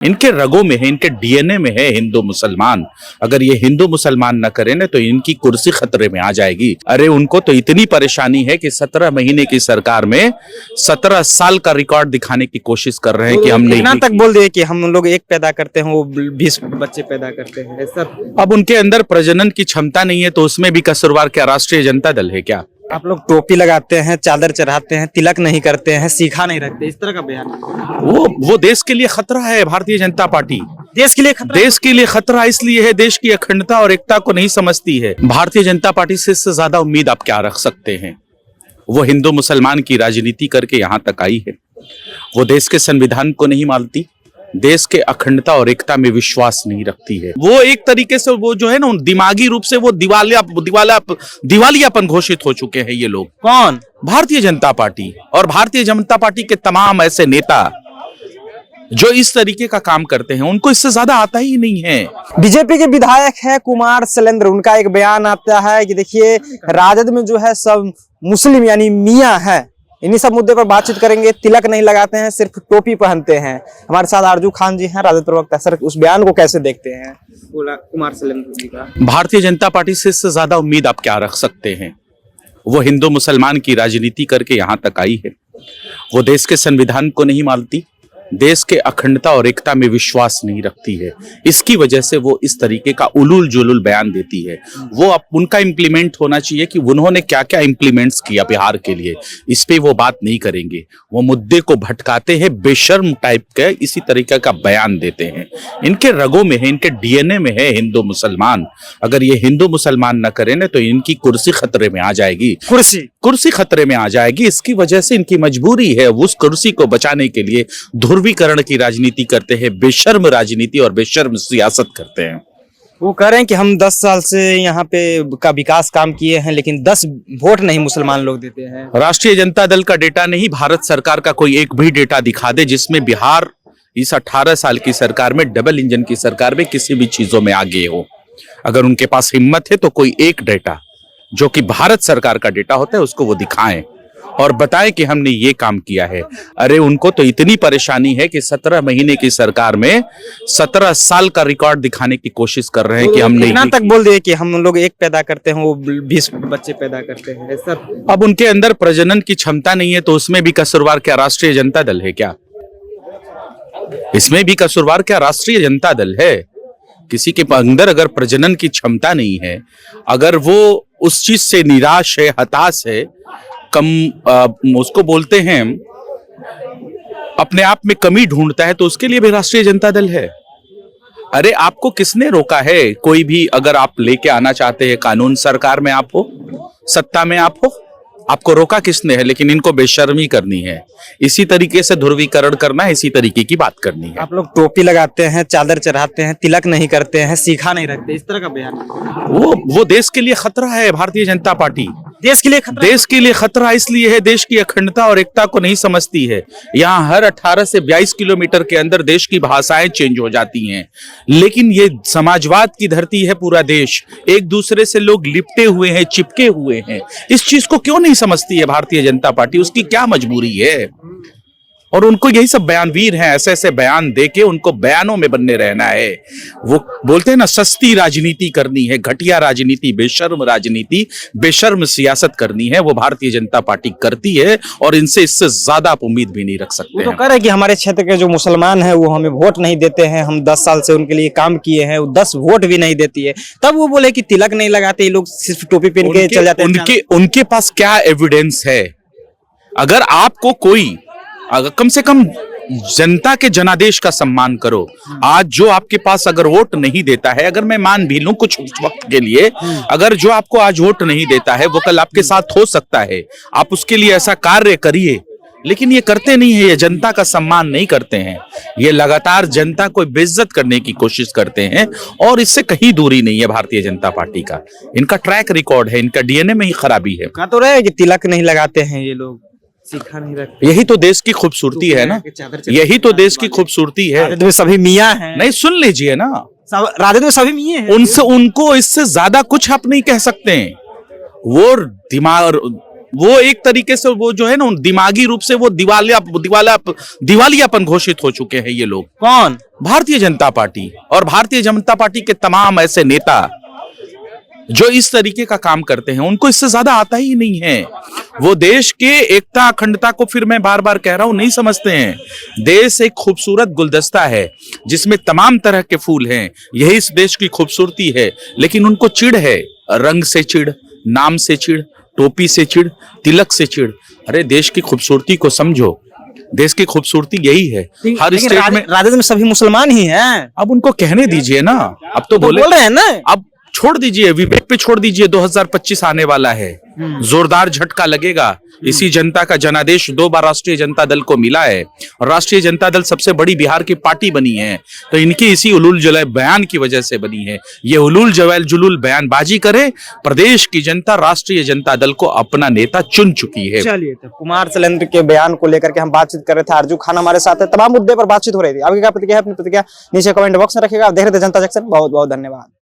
इनके रगों में है, इनके डीएनए में है हिंदू मुसलमान। अगर ये हिंदू मुसलमान न करें ना तो इनकी कुर्सी खतरे में आ जाएगी। अरे उनको तो इतनी परेशानी है कि 17 महीने की सरकार में 17 साल का रिकॉर्ड दिखाने की कोशिश कर रहे हैं कि हमने इतना तक बोल दिए कि हम लोग एक पैदा करते हैं, वो 20 बच्चे पैदा करते हैं सर। अब उनके अंदर प्रजनन की क्षमता नहीं है तो उसमें भी कसूरवार क्या राष्ट्रीय जनता दल है क्या? आप लोग टोपी लगाते हैं, चादर चढ़ाते हैं, तिलक नहीं करते हैं, सीखा नहीं रखते, इस तरह का बयान। वो देश के लिए खतरा है। भारतीय जनता पार्टी देश के लिए खतरा, देश के लिए खतरा इसलिए है, देश की अखंडता और एकता को नहीं समझती है। भारतीय जनता पार्टी से इससे ज्यादा उम्मीद आप क्या रख सकते हैं? वो हिंदू मुसलमान की राजनीति करके यहां तक आई है। वो देश के संविधान को नहीं मानती, देश के अखंडता और एकता में विश्वास नहीं रखती है। वो एक तरीके से वो जो है ना दिमागी रूप से वो दिवालियापन घोषित हो चुके हैं ये लोग। कौन? भारतीय जनता पार्टी और भारतीय जनता पार्टी के तमाम ऐसे नेता जो इस तरीके का काम करते हैं, उनको इससे ज्यादा आता ही नहीं है। बीजेपी के विधायक है कुमार शैलेंद्र, उनका एक बयान आता है कि देखिए राजद में जो है सब मुस्लिम यानी मियां है। इन्हीं सब मुद्दे पर बातचीत करेंगे। तिलक नहीं लगाते हैं, सिर्फ टोपी पहनते हैं। हमारे साथ आरजू खान जी हैं, राजद प्रवक्ता। सर, उस बयान को कैसे देखते हैं कुमार शैलेंद्र जी का? भारतीय जनता पार्टी से इससे ज्यादा उम्मीद आप क्या रख सकते हैं? वो हिंदू मुसलमान की राजनीति करके यहां तक आई है। वो देश के संविधान को नहीं मानती, देश के अखंडता और एकता में विश्वास नहीं रखती है। इसकी वजह से वो इस तरीके का उलूल जुलूल बयान देती है। वो अब उनका इम्प्लीमेंट होना चाहिए कि उन्होंने क्या क्या इम्प्लीमेंट्स किया बिहार के लिए, इस पे वो बात नहीं करेंगे। वो मुद्दे को भटकाते हैं, बेशर्म टाइप के इसी तरीके का बयान देते हैं। इनके रगों में है, इनके डीएनए में है हिंदू मुसलमान। अगर ये हिंदू मुसलमान न करें ना तो इनकी कुर्सी खतरे में आ जाएगी। कुर्सी खतरे में आ जाएगी। इसकी वजह से इनकी मजबूरी है, उस कुर्सी को बचाने के लिए ध्रुवीकरण की राजनीति करते हैं, बेशर्म राजनीति और बेशर्म सियासत करते हैं। वो कह रहे हैं कि हम 10 साल से यहाँ पे का विकास काम किए हैं, लेकिन 10 वोट नहीं मुसलमान लोग देते हैं। राष्ट्रीय जनता दल का डेटा नहीं, भारत सरकार का कोई एक भी डेटा दिखा दे जिसमें बिहार इस 18 साल की सरकार में, डबल इंजन की सरकार में किसी भी चीजों में आगे हो। अगर उनके पास हिम्मत है तो कोई एक डेटा जो कि भारत सरकार का डेटा होता है उसको वो दिखाएं और बताएं कि हमने ये काम किया है। अरे उनको तो इतनी परेशानी है कि 17 महीने की सरकार में 17 साल का रिकॉर्ड दिखाने की कोशिश कर रहे हैं कि हमने इतना तक बोल दिए कि हम लोग एक पैदा करते हैं, वो 20 बच्चे पैदा करते हैं सर। अब उनके अंदर प्रजनन की क्षमता नहीं है तो उसमें भी कसूरवार क्या राष्ट्रीय जनता दल है क्या? इसमें भी कसूरवार क्या राष्ट्रीय जनता दल है? किसी के अंदर अगर प्रजनन की क्षमता नहीं है, अगर वो उस चीज से निराश है, हताश है, उसको बोलते हैं अपने आप में कमी ढूंढता है, तो उसके लिए भी राष्ट्रीय जनता दल है। अरे आपको किसने रोका है? कोई भी अगर आप लेके आना चाहते हैं कानून, सरकार में आप हो, सत्ता में आप हो, आपको रोका किसने है? लेकिन इनको बेशर्मी करनी है, इसी तरीके से ध्रुवीकरण करना है, इसी तरीके की बात करनी है। आप लोग टोपी लगाते हैं, चादर चढ़ाते हैं, तिलक नहीं करते हैं, सीखा नहीं रखते, इस तरह का बयान। वो देश के लिए खतरा है। भारतीय जनता पार्टी देश के लिए खतरा, देश के लिए खतरा इसलिए है, देश की अखंडता और एकता को नहीं समझती है। यहाँ हर 18 से 22 किलोमीटर के अंदर देश की भाषाएं चेंज हो जाती हैं, लेकिन ये समाजवाद की धरती है पूरा देश। एक दूसरे से लोग लिपटे हुए हैं, चिपके हुए हैं। इस चीज को क्यों नहीं समझती है भारतीय जनता पार्टी? उसकी क्या मजबूरी है? और उनको यही सब बयानवीर हैं, ऐसे ऐसे बयान देके उनको बयानों में बनने रहना है। वो बोलते हैं ना सस्ती राजनीति करनी है, घटिया राजनीति, बेशर्म राजनीति, बेशर्म सियासत करनी है। वो भारतीय जनता पार्टी करती है और इनसे इससे ज्यादा आप उम्मीद भी नहीं रख सकते। तो कह रहे हैं कि हमारे क्षेत्र के जो मुसलमान हैं वो हमें वोट नहीं देते हैं, हम 10 साल से उनके लिए काम किए हैं, वो 10 वोट भी नहीं देती है। तब वो बोले कि तिलक नहीं लगाते, ये लोग सिर्फ टोपी पहन के चल जाते हैं। उनके पास क्या एविडेंस है? अगर आपको कोई अगर कम से कम जनता के जनादेश का सम्मान करो। आज जो आपके पास अगर वोट नहीं देता है, अगर मैं मान भी लूं कुछ वक्त के लिए, अगर जो आपको आज वोट नहीं देता है वो कल आपके साथ हो सकता है, आप उसके लिए ऐसा कार्य करिए, लेकिन ये करते नहीं है। ये जनता का सम्मान नहीं करते हैं, ये लगातार जनता को बेइज्जत करने की कोशिश करते हैं और इससे कहीं दूरी नहीं है भारतीय जनता पार्टी का। इनका ट्रैक रिकॉर्ड है, इनका डीएनए में ही खराबी है। कहा तो रहे कि तिलक नहीं लगाते हैं ये लोग, सीखा नहीं रखते। यही तो देश की खूबसूरती है ना, यही तो देश की खूबसूरती है। राजद में सभी मियां हैं। नहीं, सुन लीजिए ना, राजद में सभी मियां हैं। उनको इससे ज्यादा कुछ आप नहीं कह सकते हैं। वो दिमाग वो एक तरीके से वो जो है ना दिमागी रूप से वो दिवालियापन घोषित हो चुके हैं ये लोग। कौन? भारतीय जनता पार्टी और भारतीय जनता पार्टी के तमाम ऐसे नेता जो इस तरीके का काम करते हैं, उनको इससे ज्यादा आता ही नहीं है। वो देश के एकता अखंडता को, फिर मैं बार बार कह रहा हूं, नहीं समझते हैं। देश एक खूबसूरत गुलदस्ता है जिसमें तमाम तरह के फूल हैं, यही इस देश की खूबसूरती है। लेकिन उनको चिढ़ है, रंग से चिढ़, नाम से चिढ़, टोपी से चिढ़, तिलक से चिढ़। अरे देश की खूबसूरती को समझो, देश की खूबसूरती यही है। हर स्टेट में राजद में सभी मुसलमान ही हैं। अब उनको कहने दीजिए ना, अब तो बोल रहे हैं ना। अब छोड़ दीजिए, विवेक पे छोड़ दीजिए। 2025 आने वाला है, जोरदार झटका लगेगा। इसी जनता का जनादेश 2 बार राष्ट्रीय जनता दल को मिला है और राष्ट्रीय जनता दल सबसे बड़ी बिहार की पार्टी बनी है, तो इनकी इसी उलूल जुलूल बयान की वजह से बनी है। ये उलूल जुलूल बयानबाजी करे, प्रदेश की जनता राष्ट्रीय जनता दल को अपना नेता चुन चुकी है। चलिए, तो कुमार शैलेंद्र के बयान को लेकर के हम बातचीत कर रहे थे। आरजू खान हमारे साथ है, तमाम मुद्दे पर बातचीत हो रही थी। आपकी क्या प्रतिक्रिया है? अपनी प्रतिक्रिया नीचे कमेंट बॉक्स में रखिएगा। आप देख रहे थे जनता जंक्शन। बहुत बहुत धन्यवाद।